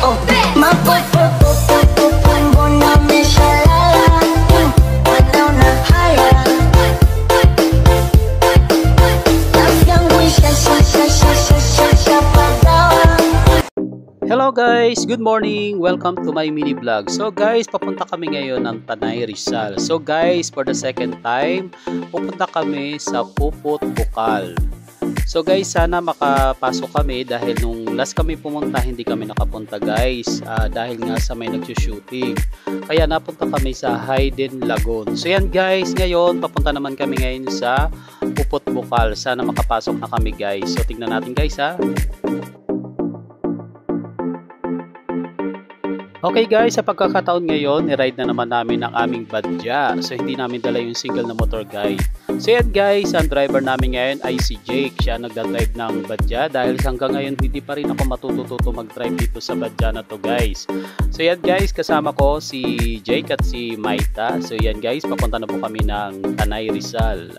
Oh, mapupupupupu mbona umeshalala? Wanaona haya, nafsi yangu ishashapagawa. Hello guys, good morning. Welcome to my mini vlog. So guys, papunta kami ngayon ng Tanay Rizal. So guys, for the second time, pupunta kami sa Puput Bukal. So guys, sana makapasok kami dahil nung last kami pumunta hindi kami nakapunta guys, dahil nga sa may nagsushooting. Kaya napunta kami sa Hayden Lagoon. So yan guys, ngayon papunta naman kami ngayon sa Puput Bukal. Sana makapasok na kami guys. So tingnan natin guys ha. Okay guys, sa pagkakataon ngayon, ni-ride na naman namin ang aming badya. So hindi namin dala yung single na motor guys. So yan guys, ang driver namin ngayon ay si Jake. Siya nagda-drive ng badya dahil hanggang ngayon hindi pa rin ako matututo mag-drive dito sa badya na to guys. So yan guys, kasama ko si Jake at si Maita. So yan guys, papunta na po kami ng Tanay Rizal.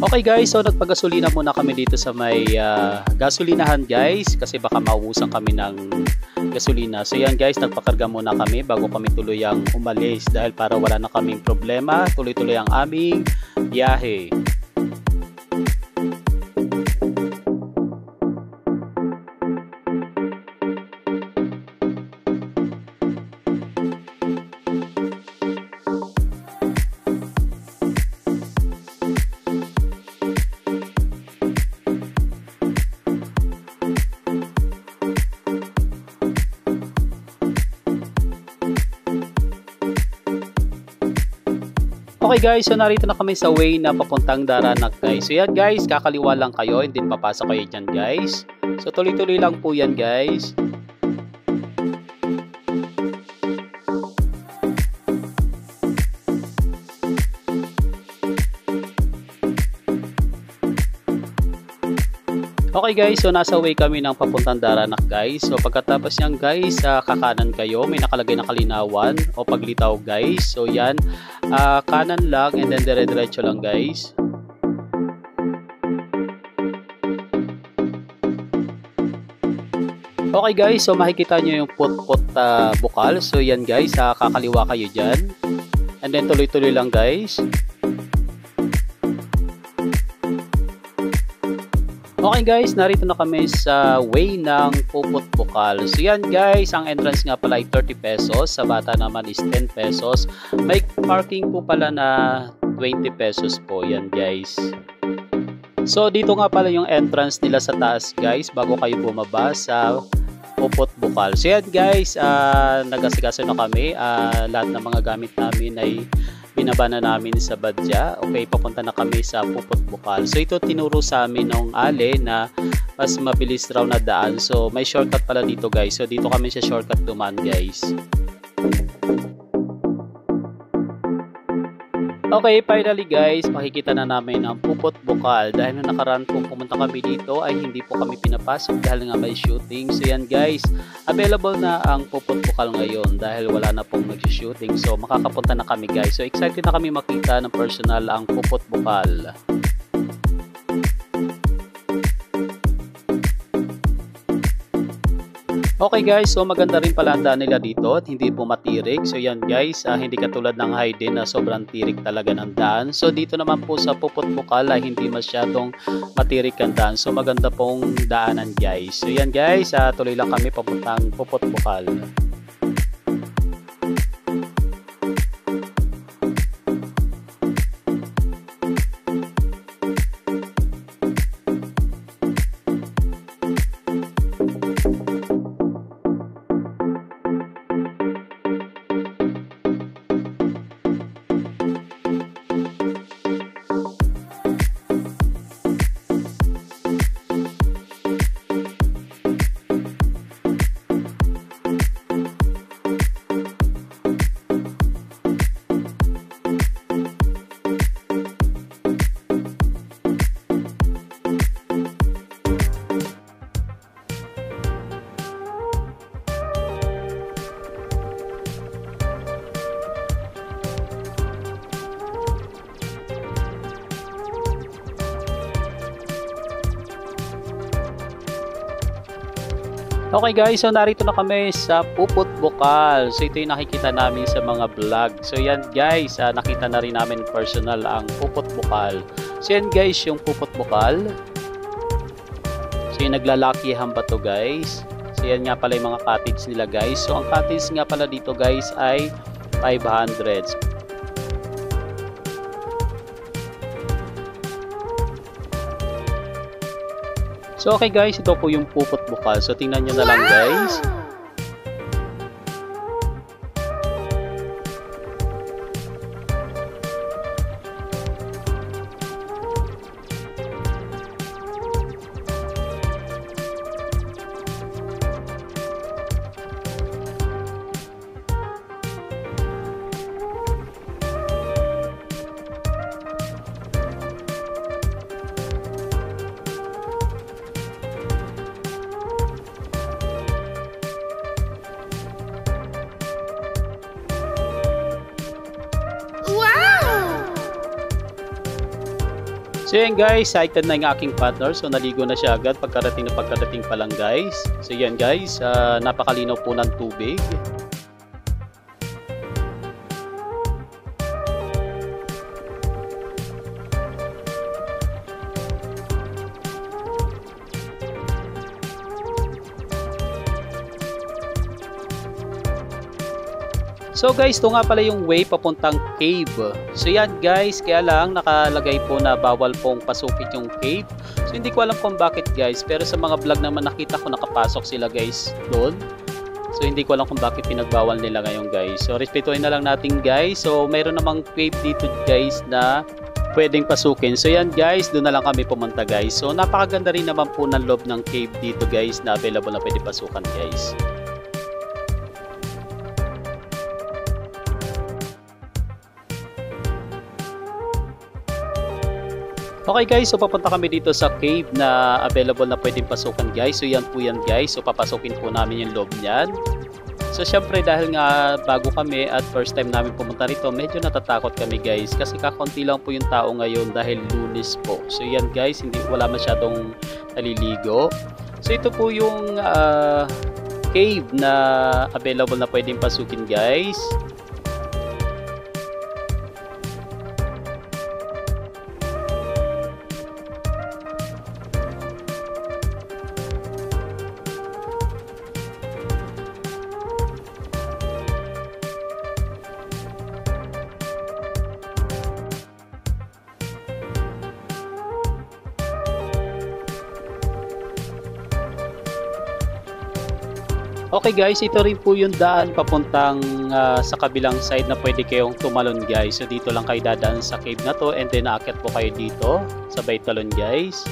Okay guys, so nagpagasolina muna kami dito sa may gasolinahan guys kasi baka maubusan kami ng gasolina. So yan guys, nagpakarga muna kami bago kami tuluyang umalis dahil para wala na kaming problema, tuloy-tuloy ang aming biyahe. Okay guys, so narito na kami sa way na papuntang Daranak guys. So yan guys, kakaliwa lang kayo, hindi papasok kayo dyan guys. So tuloy-tuloy lang po yan guys. Okay guys, so nasa way kami ng papuntang Daranak guys. So pagkatapos yan guys, kakanan kayo, may nakalagay na kalinawan o paglitaw guys. So yan, kanan lang and then dire-diretso lang guys. Okay guys, so makikita nyo yung Puput Bukal. So yan guys, kakaliwa kayo dyan. And then tuloy-tuloy lang guys. Okay guys, narito na kami sa way ng Puput Bukal. So yan guys, ang entrance nga pala ay 30 pesos. Sa bata naman is 10 pesos. May parking po pala na 20 pesos po yan guys. So dito nga pala yung entrance nila sa taas guys bago kayo bumaba sa Puput Bukal. So yan guys, nag-asikaso na kami. Lahat ng mga gamit namin ay binaba na namin sa badya. Okay, papunta na kami sa Puput Bukal. So ito tinuro sa amin ng Ale na mas mabilis raw na daan. So may shortcut pala dito guys. So dito kami sa shortcut dumaan guys. Okay, finally guys, makikita na namin ang Puput Bukal. Dahil na nakaraan kung pumunta kami dito ay hindi po kami pinapasok dahil nga may shooting. So yan guys, available na ang Puput Bukal ngayon dahil wala na pong mag-shooting. So makakapunta na kami guys. So excited na kami makita ng personal ang Puput Bukal. Okay guys, so maganda rin pala ang daan nila dito at hindi po matirik. So yan guys, hindi katulad ng Hayden na sobrang tirik talaga ng daan. So dito naman po sa Puput Bukal ay hindi masyadong matirik ang daan. So maganda pong daanan guys. So yan guys, tuloy lang kami papuntang Puput Bukal. Okay guys, so narito na kami sa Pupot Bukal. So ito yung nakikita namin sa mga vlog. So yan guys, nakita na rin namin personal ang Pupot Bukal. So yan guys, yung Pupot Bukal. So yung naglalakihan ba to guys? So yan nga pala yung mga cottage nila guys. So ang cottage nga pala dito guys ay 500. So okay guys, ito po yung Pupot Bukal. So tingnan nyo na lang guys. So yan guys, excited na yung aking partner. So naligo na siya agad pagkarating pa lang guys. So yan guys, napakalinaw po ng tubig. So guys, ito nga pala yung way papuntang cave. So yan guys, kaya lang nakalagay po na bawal pong pasukin yung cave. So hindi ko alam kung bakit guys, pero sa mga vlog naman nakita ko nakapasok sila guys doon. So hindi ko alam kung bakit pinagbawal nila ngayon guys. So respetuhin na lang natin guys. So mayroon namang cave dito guys na pwedeng pasukin. So yan guys, doon na lang kami pumunta guys. So napakaganda rin naman po ng loob ng cave dito guys na available na pwede pasukan guys. Okay guys, so papunta kami dito sa cave na available na pwedeng pasukan guys. So yan po yan guys, so papasukin po namin yung loob niyan. So syempre dahil nga bago kami at first time namin pumunta rito, medyo natatakot kami guys. Kasi kakunti lang po yung tao ngayon dahil Lunes po. So yan guys, wala masyadong naliligo. So ito po yung cave na available na pwedeng pasukin guys. Okay guys, ito rin po yung daan papuntang sa kabilang side na pwede kayong tumalon guys. So dito lang kayo dadaan sa cave na to and then aakyat po kayo dito sabay talon guys.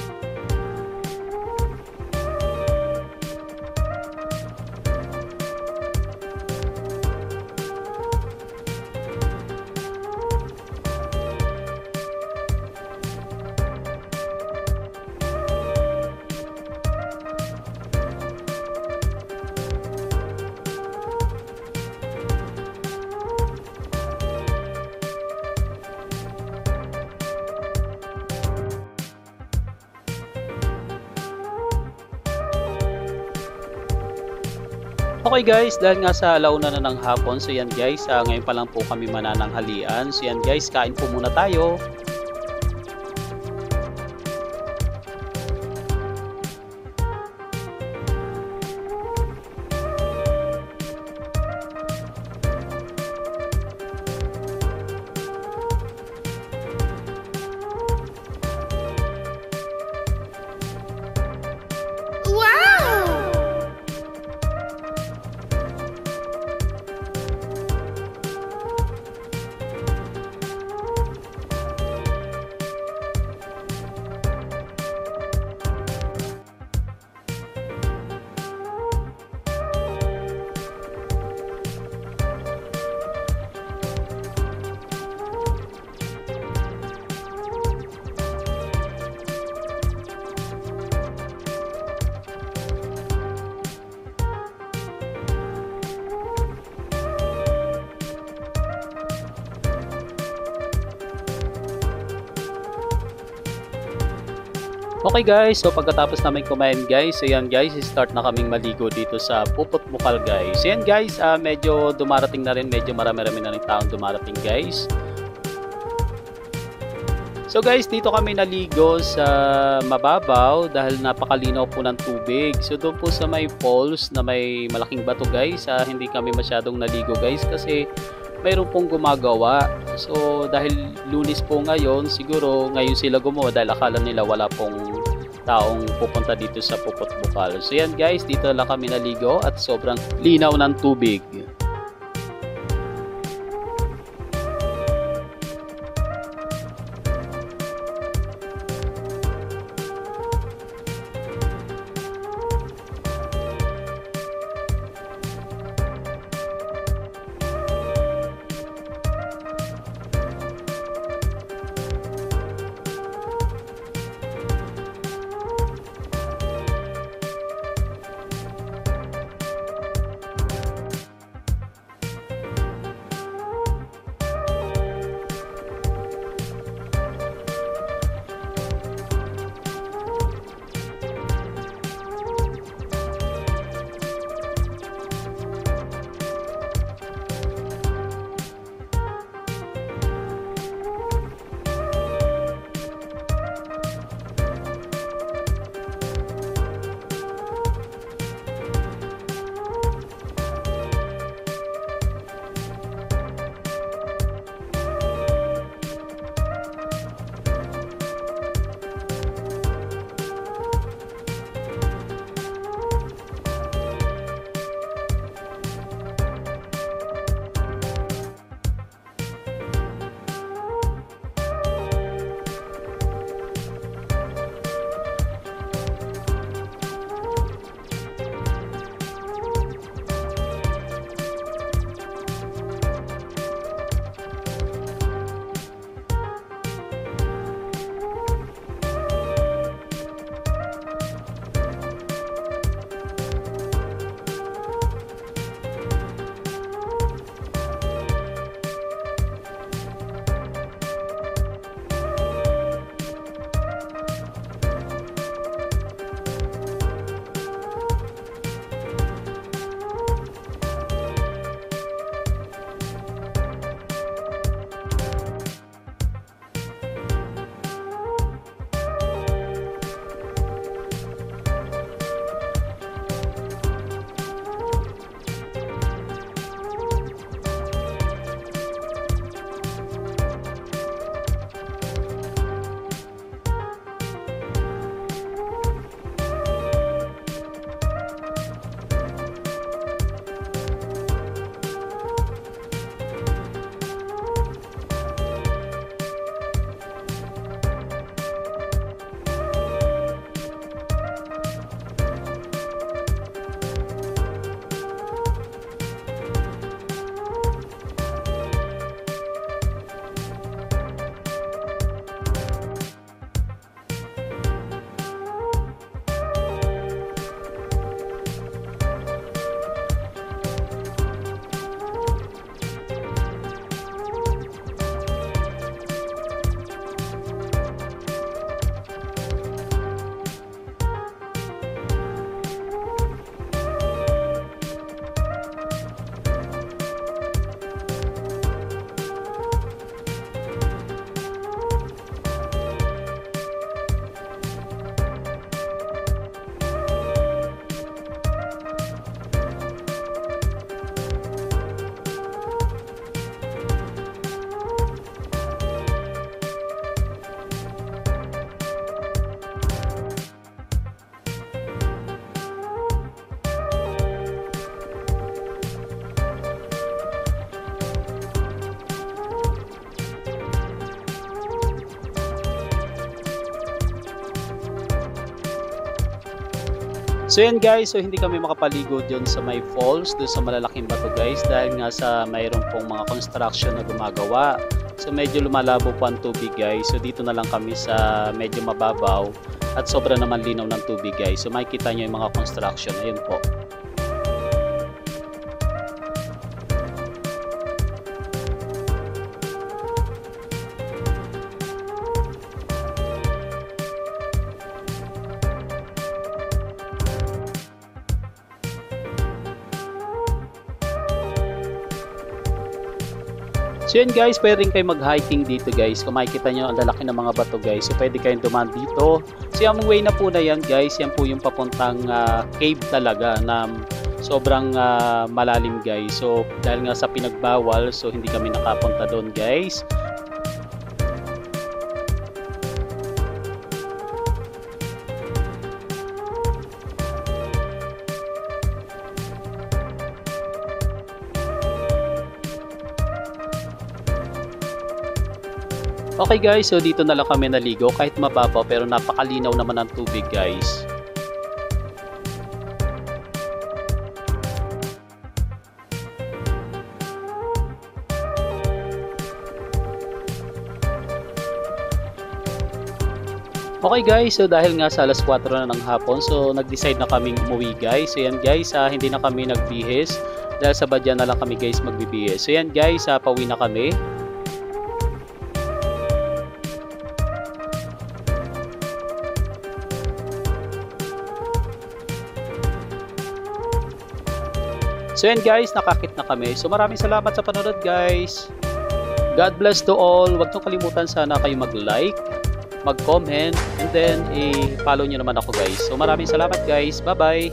Okay guys, dahil nga sa alauna na ng hapon, so yan guys, ngayon pa lang po kami manananghalian. So yan guys, kain po muna tayo. Okay guys, so pagkatapos namin kumain guys, so yan guys, start na kaming maligo dito sa Puput Bukal guys. So yan guys, medyo dumarating na rin, medyo marami-rami na rin taong dumarating guys. So guys, dito kami naligo sa mababaw dahil napakalinaw po ng tubig. So doon po sa may falls na may malaking bato guys, hindi kami masyadong naligo guys kasi mayroon pong gumagawa. So dahil Lunes po ngayon, siguro ngayon sila gumawa dahil akala nila wala pong taong pupunta dito sa Puput Bukal. So yan guys, dito lang kami naligo at sobrang linaw ng tubig. So yan guys, so hindi kami makapaligo dyan sa may falls, doon sa malalaking bato guys, dahil nga sa mayroon pong mga construction na gumagawa. So medyo lumalabo po ang tubig guys, so dito na lang kami sa medyo mababaw at sobra naman linaw ng tubig guys. So makikita nyo yung mga construction, ayun po. So yan guys, pwede rin kayo mag-hiking dito guys. Kung makikita nyo, ang lalaki ng mga bato guys. So pwede kayong dumaan dito. So yung way na po na yan guys, yan po yung papuntang cave talaga na sobrang malalim guys. So dahil nga sa pinagbawal, so hindi kami nakapunta doon guys. Okay guys, so dito na lang kami naligo kahit mababaw pero napakalinaw naman ang tubig guys. Okay guys, so dahil nga sa alas 4 na ng hapon, so nag-decide na kaming umuwi guys. So yan guys, hindi na kami nagbihis dahil sa badya na lang kami guys magbibihis. So yan guys, pauwi na kami. So yan guys, nakakit na kami. So maraming salamat sa panonood guys. God bless to all. Huwag nyo kalimutan sana kayo mag-like, mag-comment, and then i-follow nyo naman ako guys. So maraming salamat guys. Bye-bye.